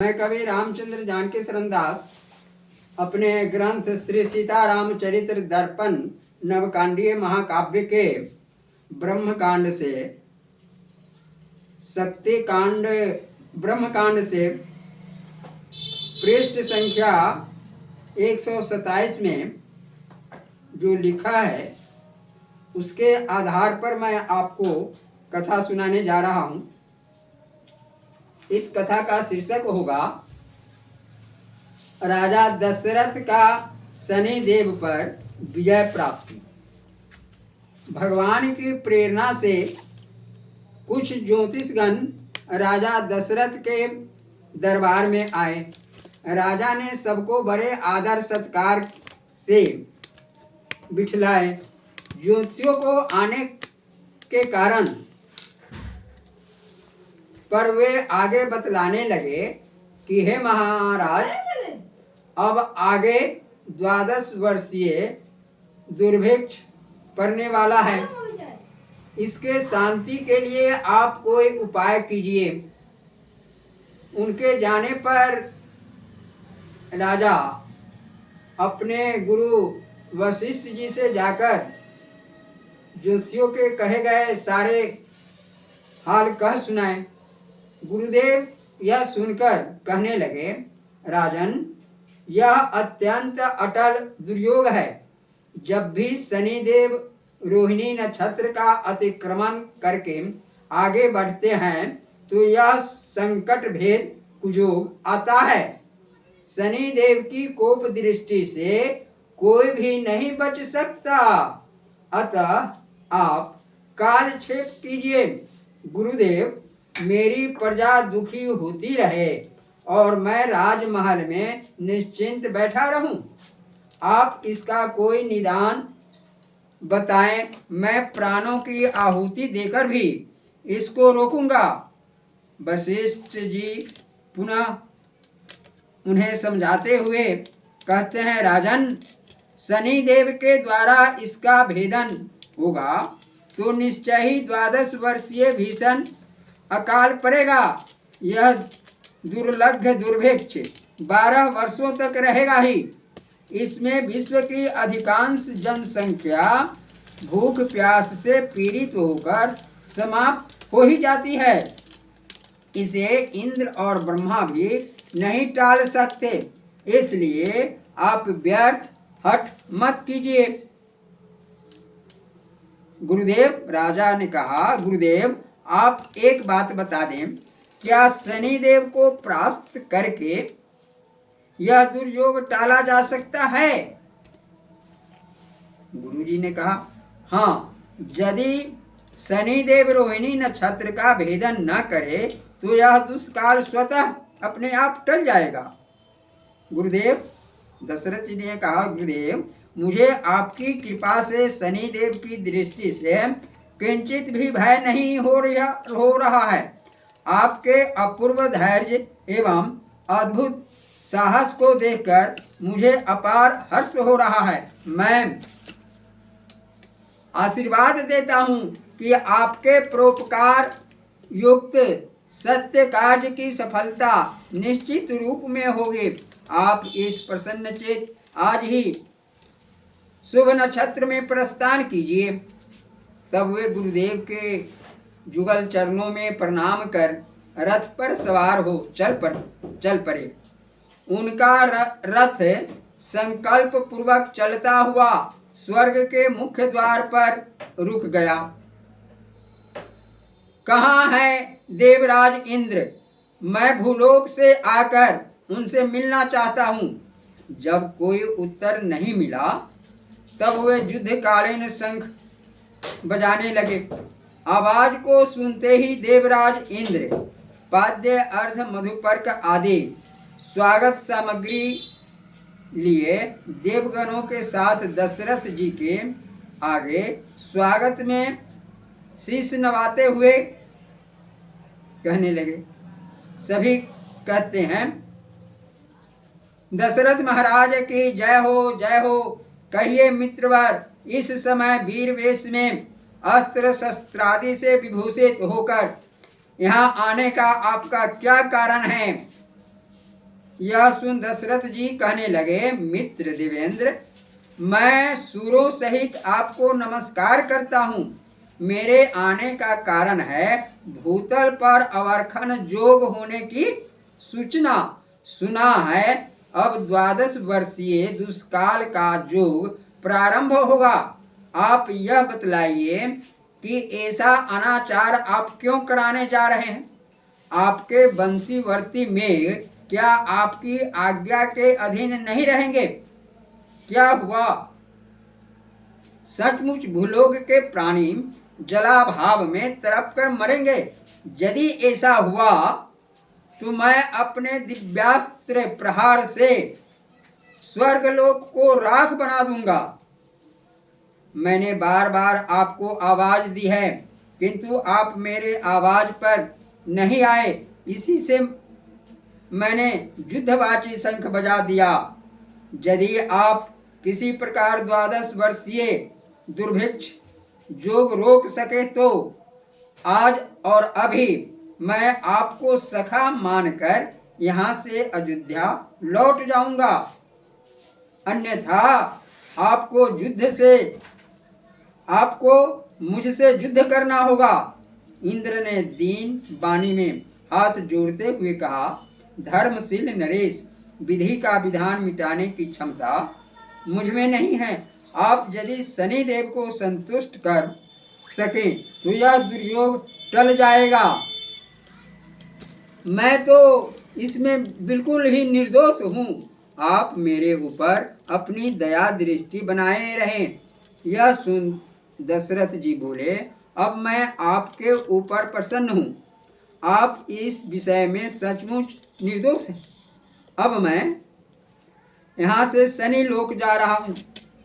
मैं कवि रामचंद्र जानकी शरणदास अपने ग्रंथ श्री सीतारामचरित्र दर्पण नवकांडीय महाकाव्य के ब्रह्मकांड से शक्तिकांड ब्रह्मकांड से पृष्ठ संख्या 127 में जो लिखा है उसके आधार पर मैं आपको कथा सुनाने जा रहा हूँ। इस कथा का शीर्षक होगा राजा दशरथ का शनि देव पर विजय प्राप्ति। भगवान की प्रेरणा से कुछ ज्योतिषगण राजा दशरथ के दरबार में आए। राजा ने सबको बड़े आदर सत्कार से बिठलाए। ज्योतिषियों को आने के कारण पर वे आगे बतलाने लगे कि हे महाराज, अब आगे 12 वर्षीय दुर्भिक्ष पड़ने वाला है। इसके शांति के लिए आप कोई उपाय कीजिए। उनके जाने पर राजा अपने गुरु वशिष्ठ जी से जाकर ज्योतिषियों के कहे गए सारे हाल कह सुनाए। गुरुदेव यह सुनकर कहने लगे, राजन, यह अत्यंत अटल दुर्योग है। जब भी शनिदेव रोहिणी नक्षत्र का अतिक्रमण करके आगे बढ़ते हैं तो यह संकट भेद कुयोग आता है। शनिदेव की कोप दृष्टि से कोई भी नहीं बच सकता। अतः आप कालक्षेप कीजिए। गुरुदेव, मेरी प्रजा दुखी होती रहे और मैं राजमहल में निश्चिंत बैठा रहूं। आप इसका कोई निदान बताएं। मैं प्राणों की आहुति देकर भी इसको रोकूंगा। वशिष्ठ जी पुनः उन्हें समझाते हुए कहते हैं, राजन, शनिदेव के द्वारा इसका भेदन होगा तो निश्चय ही 12 वर्षीय भीषण अकाल पड़ेगा। यह दुर्लभ दुर्भिक्ष 12 वर्षों तक रहेगा ही। इसमें विश्व की अधिकांश जनसंख्या भूख प्यास से पीड़ित होकर समाप्त हो ही जाती है। इसे इंद्र और ब्रह्मा भी नहीं टाल सकते। इसलिए आप व्यर्थ हठ मत कीजिए। गुरुदेव, राजा ने कहा, गुरुदेव, आप एक बात बता दें, क्या शनिदेव को परास्त करके यह दुर्योग टाला जा सकता है? गुरुजी ने कहा, हाँ, यदि शनिदेव रोहिणी नक्षत्र का भेदन न करे तो यह दुष्काल स्वतः अपने आप टल जाएगा। गुरुदेव, दशरथ जी ने कहा, गुरुदेव, मुझे आपकी कृपा से शनिदेव की दृष्टि से किंचित भी भय नहीं हो रहा है। आपके अपूर्व धैर्य एवं अद्भुत साहस को देखकर मुझे अपार हर्ष हो रहा है। मैं आशीर्वाद देता हूँ कि आपके परोपकार युक्त सत्य कार्य की सफलता निश्चित रूप में होगी। आप इस प्रसन्नचेत आज ही शुभ नक्षत्र में प्रस्थान कीजिए। तब वे गुरुदेव के जुगल चरणों में प्रणाम कर रथ पर सवार हो चल पड़े। उनका रथ संकल्प पूर्वक चलता हुआ स्वर्ग के मुख्य द्वार पर रुक गया। कहाँ है देवराज इंद्र? मैं भूलोक से आकर उनसे मिलना चाहता हूँ। जब कोई उत्तर नहीं मिला तब वे युद्धकालीन शंख बजाने लगे। आवाज को सुनते ही देवराज इंद्र पाद्य अर्ध मधुपर्क आदि स्वागत सामग्री लिए देवगणों के साथ दशरथ जी के आगे स्वागत में शीश नवाते हुए कहने लगे। सभी कहते हैं, दशरथ महाराज की जय हो, जय हो। कहिए मित्रवर, इस समय वीर वेश में अस्त्र शस्त्रादि से विभूषित होकर यहाँ आने का आपका क्या कारण है? यह सुन दशरथ जी कहने लगे, मित्र देवेंद्र, मैं सूरों सहित आपको नमस्कार करता हूँ। मेरे आने का कारण है भूतल पर अवर्खन जोग होने की सूचना। सुना है अब 12 वर्षीय दुष्काल का जोग प्रारंभ होगा। आप यह बतलाइए कि ऐसा अनाचार आप क्यों कराने जा रहे हैं? आपके वंशीवर्ती मेघ क्या आपकी आज्ञा के अधीन नहीं रहेंगे? क्या हुआ? सचमुच भूलोक के प्राणी जलाभाव में तड़प कर मरेंगे? यदि ऐसा हुआ तो मैं अपने दिव्यास्त्र प्रहार से स्वर्गलोक को राख बना दूंगा। मैंने बार बार आपको आवाज दी है, किंतु आप मेरे आवाज पर नहीं आए। इसी से मैंने युद्धवाची शंख बजा दिया। यदि आप किसी प्रकार 12 वर्षीय दुर्भिक्ष जोग रोक सके तो आज और अभी मैं आपको सखा मानकर यहाँ से अयोध्या लौट जाऊंगा। अन्यथा आपको मुझसे युद्ध करना होगा। इंद्र ने दीन वाणी में हाथ जोड़ते हुए कहा, धर्मशील नरेश, विधि का विधान मिटाने की क्षमता मुझ में नहीं है। आप यदि शनिदेव को संतुष्ट कर सके तो यह दुर्योग टल जाएगा। मैं तो इसमें बिल्कुल ही निर्दोष हूँ। आप मेरे ऊपर अपनी दया दृष्टि बनाए रहें। यह सुन दशरथ जी बोले, अब मैं आपके ऊपर प्रसन्न हूँ। आप इस विषय में सचमुच निर्दोष हैं। अब मैं यहाँ से शनि लोक जा रहा हूँ।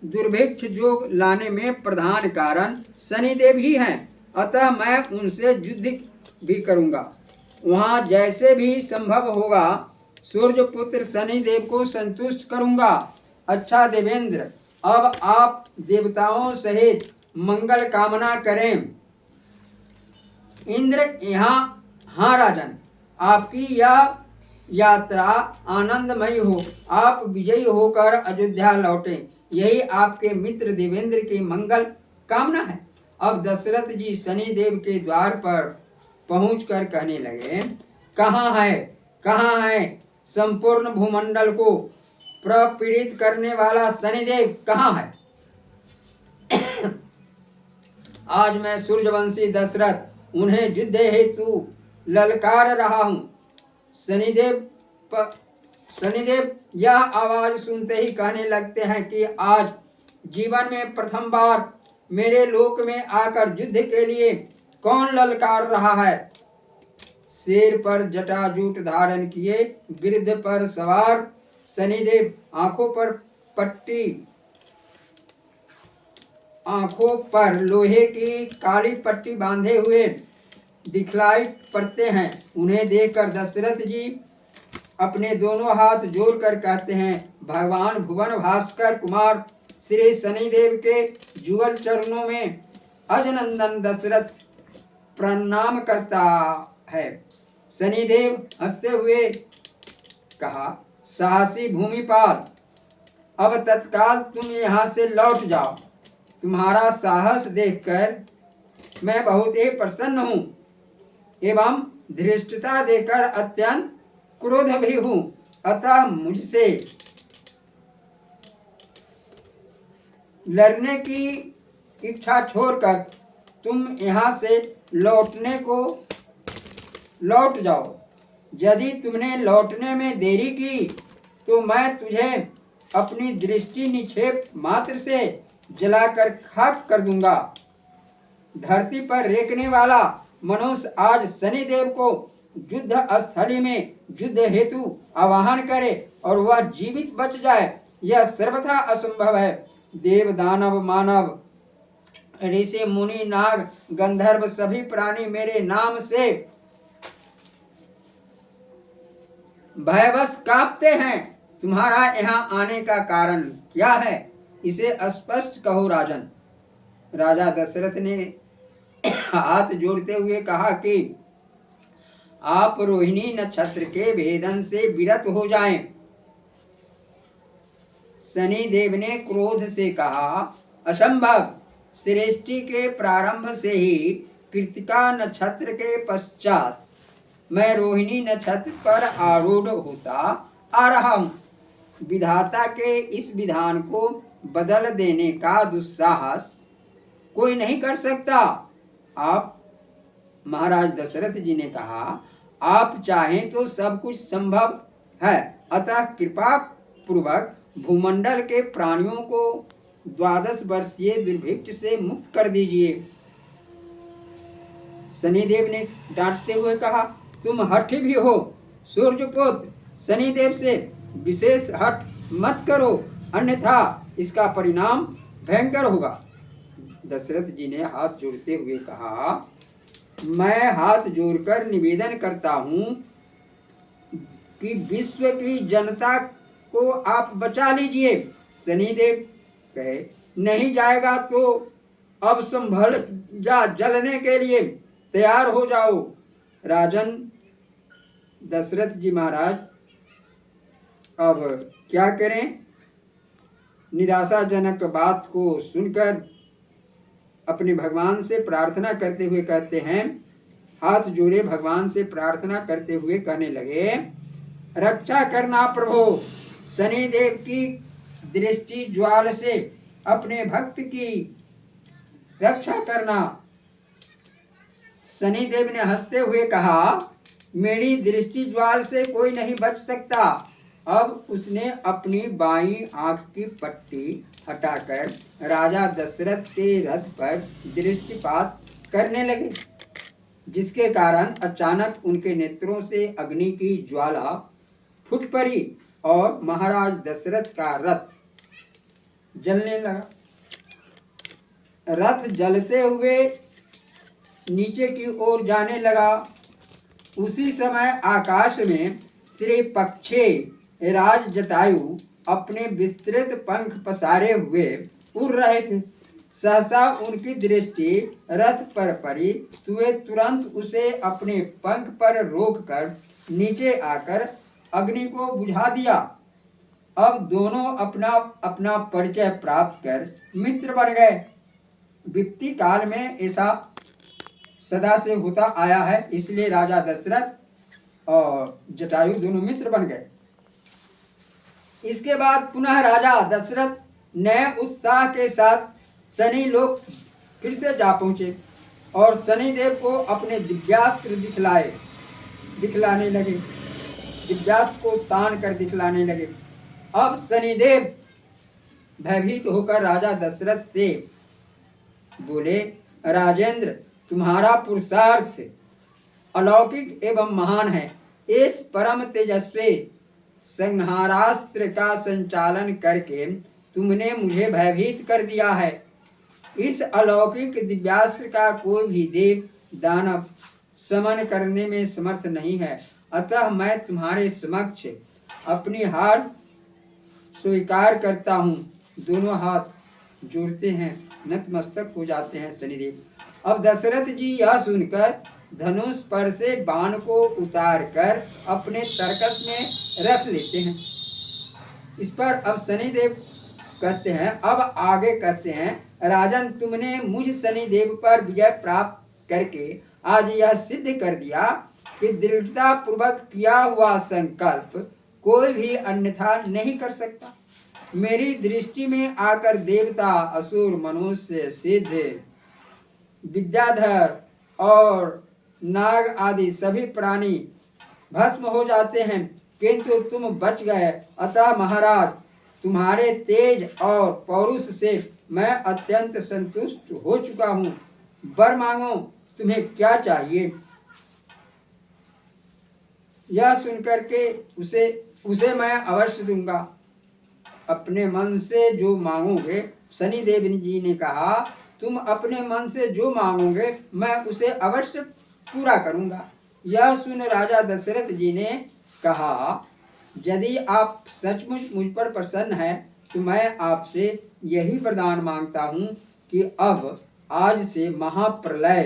दुर्भिक्ष जोग लाने में प्रधान कारण शनिदेव ही हैं। अतः मैं उनसे युद्ध भी करूँगा। वहाँ जैसे भी संभव होगा सूर्यपुत्र शनिदेव को संतुष्ट करूँगा। अच्छा देवेंद्र, अब आप देवताओं सहित मंगल कामना करें। इंद्र यहाँ, हाँ राजन, आपकी यह यात्रा आनंदमयी हो। आप विजयी होकर अयोध्या लौटें, यही आपके मित्र देवेंद्र की मंगल कामना है। अब दशरथ जी शनिदेव के द्वार पर पहुंचकर कहने लगे, कहाँ है संपूर्ण भूमंडल को प्रपीड़ित करने वाला शनिदेव कहाँ है? आज मैं सूर्यवंशी दशरथ उन्हें युद्ध हेतु ललकार रहा हूँ। शनिदेव यह आवाज सुनते ही कहने लगते हैं कि आज जीवन में प्रथम बार मेरे लोक में आकर युद्ध के लिए कौन ललकार रहा है? शेर पर जटाजूट धारण किए गिरध पर सवार शनिदेव आंखों पर लोहे की काली पट्टी बांधे हुए दिखलाई पड़ते हैं। उन्हें देखकर दशरथ जी अपने दोनों हाथ जोड़कर कहते हैं, भगवान भुवन भास्कर कुमार श्री शनिदेव के जुगल चरणों में अजनंदन दशरथ प्रणाम करता है। शनिदेव हंसते हुए कहा, साहसी भूमिपाल, अब तत्काल तुम यहाँ से लौट जाओ। तुम्हारा साहस देखकर मैं बहुत ही प्रसन्न हूँ एवं धृष्टता देकर अत्यंत क्रोध भी हूँ। अतः मुझसे लड़ने की इच्छा छोड़कर तुम यहाँ से लौट जाओ। यदि तुमने लौटने में देरी की तो मैं तुझे अपनी दृष्टि निक्षेप मात्र से जलाकर खाक कर दूंगा। धरती पर रेखने वाला मनुष्य आज शनिदेव को युद्ध स्थली में युद्ध हेतु आवाहन करे और वह जीवित बच जाए, यह सर्वथा असंभव है। देव दानव मानव ऋषि मुनि नाग गंधर्व सभी प्राणी मेरे नाम से भयवश कांपते हैं। तुम्हारा यहाँ आने का कारण क्या है? इसे स्पष्ट कहो राजन। राजा दशरथ ने हाथ जोड़ते हुए कहा कि आप रोहिणी नक्षत्र के भेदन से विरत हो जाएं। शनिदेव ने क्रोध से कहा, असंभव। सृष्टि के प्रारंभ से ही कृतिका नक्षत्र के पश्चात मैं रोहिणी नक्षत्र पर आरूढ़ होता आ रहा हूँ। विधाता के इस विधान को बदल देने का दुस्साहस कोई नहीं कर सकता। आप महाराज दशरथ जी ने कहा, आप चाहें तो सब कुछ संभव है, अतः कृपा पूर्वक भूमंडल के प्राणियों को 12 वर्षीय दुर्भिक्ष से मुक्त कर दीजिए। शनिदेव ने डांटते हुए कहा, तुम हठी भी हो। सूर्यपुत्र, शनिदेव से विशेष हठ मत करो, अन्यथा इसका परिणाम भयंकर होगा। दशरथ जी ने हाथ जोड़ते हुए कहा, मैं हाथ जोड़कर निवेदन करता हूँ कि विश्व की जनता को आप बचा लीजिए। शनिदेव कहे, नहीं जाएगा तो अब संभल जा, जलने के लिए तैयार हो जाओ। राजन दशरथ जी महाराज अब क्या करें? निराशाजनक बात को सुनकर अपने भगवान से प्रार्थना करते हुए कहते हैं, हाथ जोड़े भगवान से प्रार्थना करते हुए कहने लगे, रक्षा करना प्रभु। शनिदेव की दृष्टि ज्वाल से अपने भक्त की रक्षा करना। शनिदेव ने हंसते हुए कहा, मेरी दृष्टि ज्वाल से कोई नहीं बच सकता। अब उसने अपनी बाईं आंख की पट्टी हटाकर राजा दशरथ के रथ पर दृष्टिपात करने लगे, जिसके कारण अचानक उनके नेत्रों से अग्नि की ज्वाला फूट पड़ी और महाराज दशरथ का रथ जलने लगा। रथ जलते हुए नीचे की ओर जाने लगा। उसी समय आकाश में श्री पक्षी राज जटायु अपने विस्तृत पंख पसारे हुए उड़ रहे थे। सहसा उनकी दृष्टि रथ पर पड़ी। वे तुरंत उसे अपने पंख पर रोककर नीचे आकर अग्नि को बुझा दिया। अब दोनों अपना अपना परिचय प्राप्त कर मित्र बन गए। विपत्ति काल में ऐसा सदा से होता आया है, इसलिए राजा दशरथ और जटायु दोनों मित्र बन गए। इसके बाद पुनः राजा दशरथ नए उत्साह के साथ शनि लोक फिर से जा पहुंचे और शनिदेव को अपने दिव्यास्त्र दिखलाने लगे, दिव्यास्त्र को तान कर दिखलाने लगे। अब शनिदेव भयभीत होकर राजा दशरथ से बोले, राजेंद्र, तुम्हारा पुरुषार्थ अलौकिक एवं महान है। इस परम तेजस्वी संहारास्त्र का संचालन करके तुमने मुझे भयभीत कर दिया है। इस अलौकिक दिव्यास्त्र का कोई भी देव दानव समन करने में समर्थ नहीं है, अतः मैं तुम्हारे समक्ष अपनी हार स्वीकार करता हूँ। दोनों हाथ जोड़ते हैं, नतमस्तक हो जाते हैं शनिदेव। अब दशरथ जी यह सुनकर धनुष पर से बाण को उतार कर अपने तरकस में रख लेते हैं। इस पर अब शनिदेव कहते हैं, अब आगे कहते हैं, राजन, तुमने मुझ शनिदेव पर विजय प्राप्त करके आज यह सिद्ध कर दिया कि दृढ़ता पूर्वक किया हुआ संकल्प कोई भी अन्यथा नहीं कर सकता। मेरी दृष्टि में आकर देवता, असुर, मनुष्य, सिद्ध, विद्याधर और नाग आदि सभी प्राणी भस्म हो जाते हैं, किंतु तुम बच गए। अतः महाराज, तुम्हारे तेज और पौरुष से मैं अत्यंत संतुष्ट हो चुका हूँ। वर मांगो, तुम्हें क्या चाहिए? यह सुनकर के उसे मैं अवश्य दूंगा। अपने मन से जो मांगोगे, शनिदेव जी ने कहा, तुम अपने मन से जो मांगोगे मैं उसे अवश्य पूरा करूंगा। यह सुन राजा दशरथ जी ने कहा, यदि आप सचमुच मुझ पर प्रसन्न हैं तो मैं आपसे यही वरदान मांगता हूँ कि अब आज से महाप्रलय,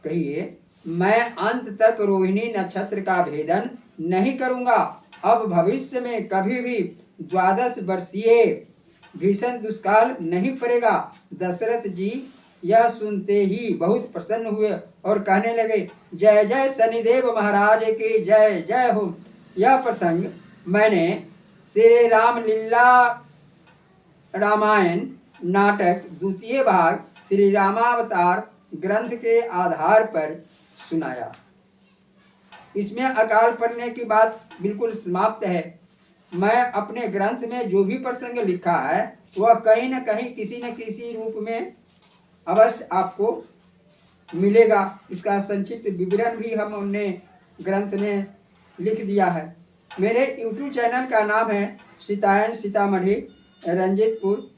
कहिए मैं अंत तक रोहिणी नक्षत्र का भेदन नहीं करूंगा। अब भविष्य में कभी भी 12 वर्षीय भीषण दुष्काल नहीं पड़ेगा। दशरथ जी यह सुनते ही बहुत प्रसन्न हुए और कहने लगे, जय जय शनिदेव महाराज की जय जय हो। यह प्रसंग मैंने श्री रामलीला रामायण नाटक द्वितीय भाग श्री रामावतार ग्रंथ के आधार पर सुनाया। इसमें अकाल पड़ने की बात बिल्कुल समाप्त है। मैं अपने ग्रंथ में जो भी प्रसंग लिखा है वह कहीं न कहीं किसी न किसी रूप में अवश्य आपको मिलेगा। इसका संक्षिप्त विवरण भी हमने ग्रंथ में लिख दिया है। मेरे YouTube चैनल का नाम है सीतायन सीतामढ़ी रंजीतपुर